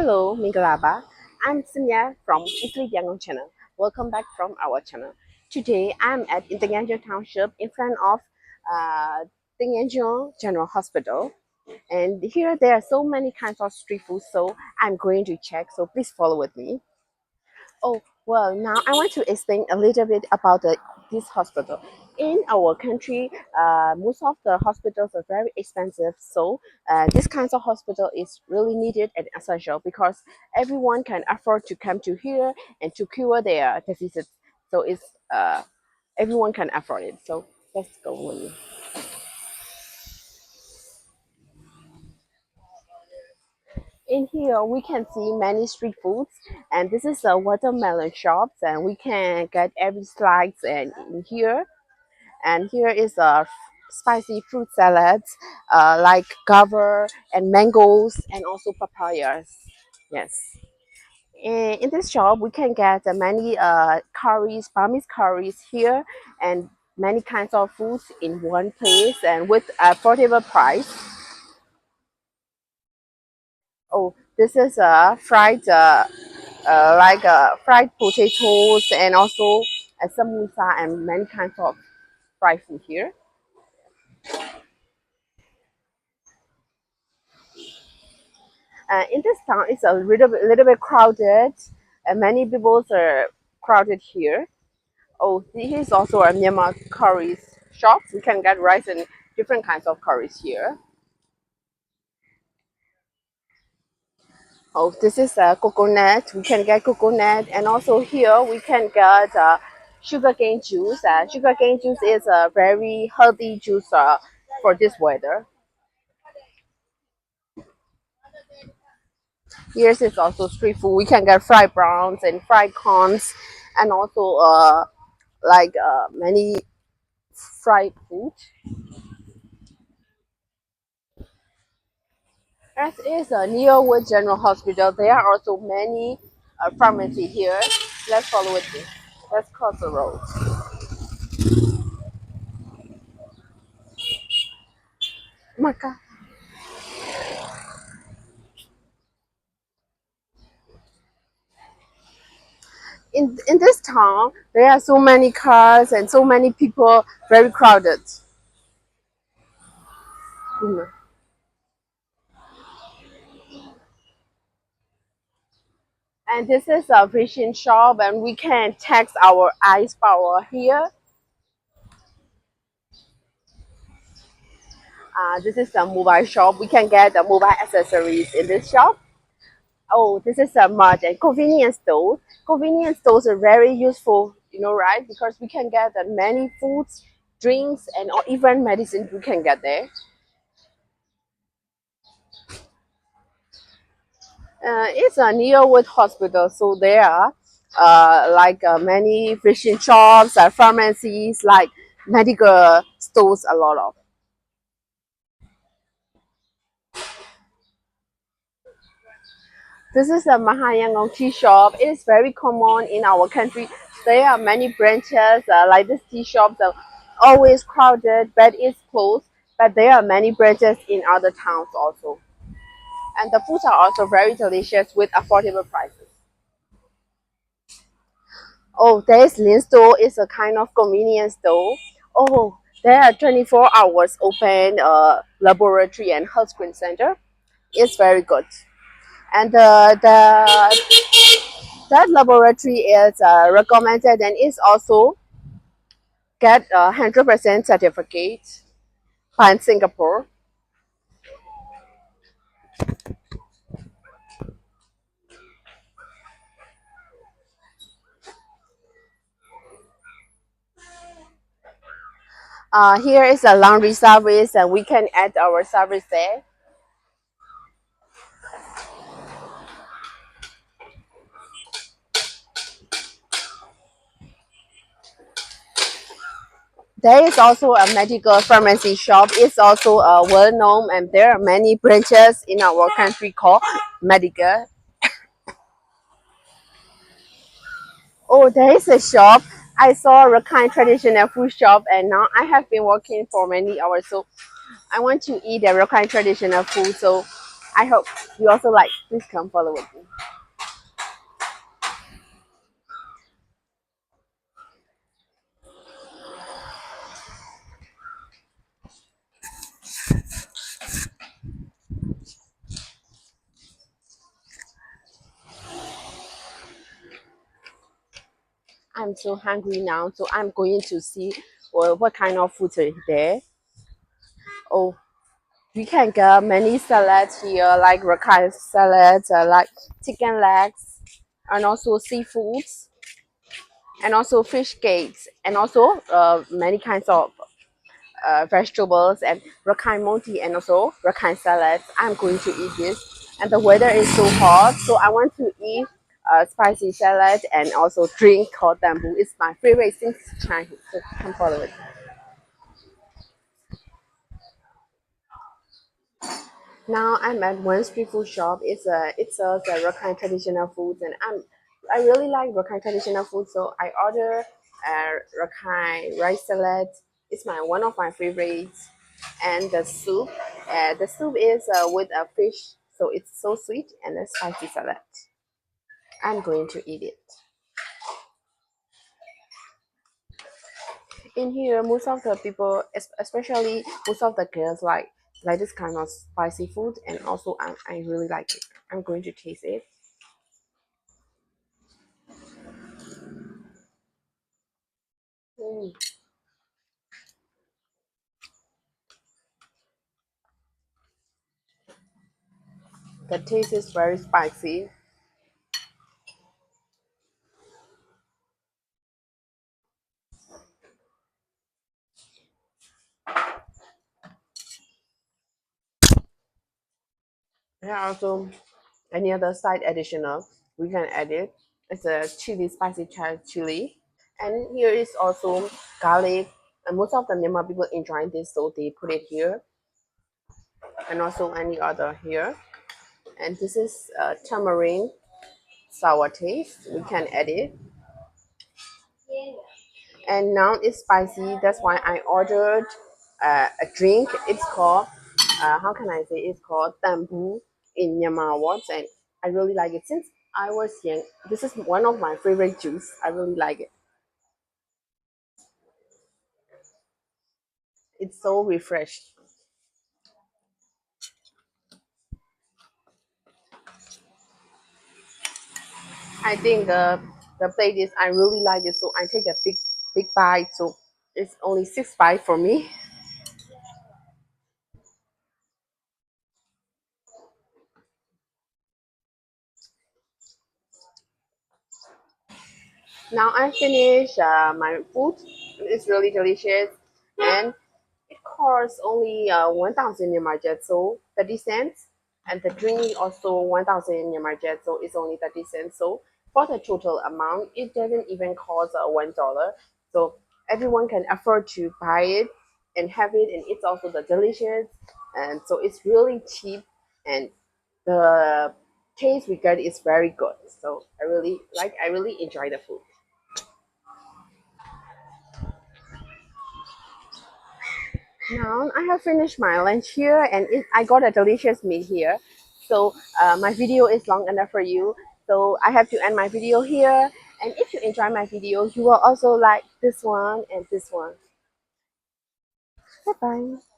Hello, Mingalaba. I'm Samya from Italy Yangon channel. Welcome back from our channel. Today, I'm at International Township in front of International General Hospital. And here there are so many kinds of street food, so I'm going to check. So please follow with me. Oh, well, now I want to explain a little bit about this hospital. In our country, most of the hospitals are very expensive, so this kind of hospital is really needed and essential because everyone can afford to come to here and to cure their diseases. So everyone can afford it. So let's go with me. In here, we can see many street foods, and this is a watermelon shops, and we can get every slice and in here. And here is a spicy fruit salads like guava and mangoes and also papayas. Yes. And in this shop, we can get many curries, Burmese curries here, and many kinds of foods in one place and with affordable price. Oh, this is a fried potatoes and also a samosa and many kinds of fried food here. In this town, it's a little bit crowded, and many people are crowded here. Oh, here's also a Myanmar curries shop. We can get rice and different kinds of curries here. Oh, this is a coconut. We can get coconut, and also here we can get sugarcane juice. Sugarcane juice is a very healthy juice for this weather. Here's is also street food. We can get fried browns and fried corns, and also many fried food. As is near with General Hospital, there are also many pharmacy here. Let's follow with me. Let's cross the road. Maka. In this town, there are so many cars and so many people, very crowded. Mm. And this is a vision shop, and we can text our ice power here. This is a mobile shop. We can get the mobile accessories in this shop. Oh, this is a much and convenience store. Convenience stores are very useful, right? Because we can get many foods, drinks, and or even medicine we can get there. It's a near with hospital, so there are many fishing shops, pharmacies, like medical stores, a lot of. This is a Mahayangong tea shop. It is very common in our country. There are many branches like this tea shops are always crowded, but it's closed. But there are many branches in other towns also. And the foods are also very delicious with affordable prices. Oh, there is Lin store. It's a kind of convenience store. Oh, there are 24 hours open laboratory and health screen center. It's very good. And that laboratory is recommended and is also get 100% certificate by Singapore. Here is a laundry service, and we can add our service there. There is also a medical pharmacy shop. It's also well known, and there are many branches in our country called medical. Oh, there is a shop. I saw Rakhine Traditional Food shop, and now I have been working for many hours, so I want to eat the Rakhine Traditional Food. So I hope you also like. Please come follow with me. I'm so hungry now, so I'm going to see what kind of food is there. Oh, we can get many salads here, like Rakhine salads, like chicken legs, and also seafoods, and also fish cakes, and also many kinds of vegetables and Rakhine moti and also Rakhine salads. I'm going to eat this, and the weather is so hot, so I want to eat spicy salad and also drink called bamboo. It's my favorite since childhood. So come follow it. Now I'm at one street food shop. It sells Rakhine traditional foods, and I really like Rakhine traditional food. So I order Rakhine rice salad. It's my one of my favorites, and the soup is with a fish, so it's so sweet and a spicy salad. I'm going to eat it. In here, most of the people, especially most of the girls, like this kind of spicy food, and also I really like it. I'm going to taste it. Mm. The taste is very spicy. There are also any other side additional we can add it. It's a chili, spicy chili, and here is also garlic. And most of the Myanmar people enjoy this, so they put it here, and also any other here. And this is tamarind sour taste. We can add it. And now it's spicy. That's why I ordered a drink. It's called how can I say? It's called tambu in Myanmar words, and I really like it since I was young. This is one of my favorite juice. I really like it. It's so refreshed. I think the plate is I really like it, so I take a big bite. So it's only 6 bites for me. Now I finished my food. It's really delicious, and it costs only 1,000 Myanmar jet, so 30 cents. And the drink also 1,000 Myanmar jet, so it's only 30 cents. So for the total amount, it doesn't even cost $1. So everyone can afford to buy it and have it, and it's also the delicious. And so it's really cheap, and the taste we get is very good. So I really enjoy the food. Now I have finished my lunch here, and I got a delicious meal here. So my video is long enough for you. So I have to end my video here. And if you enjoy my video, you will also like this one and this one. Bye bye.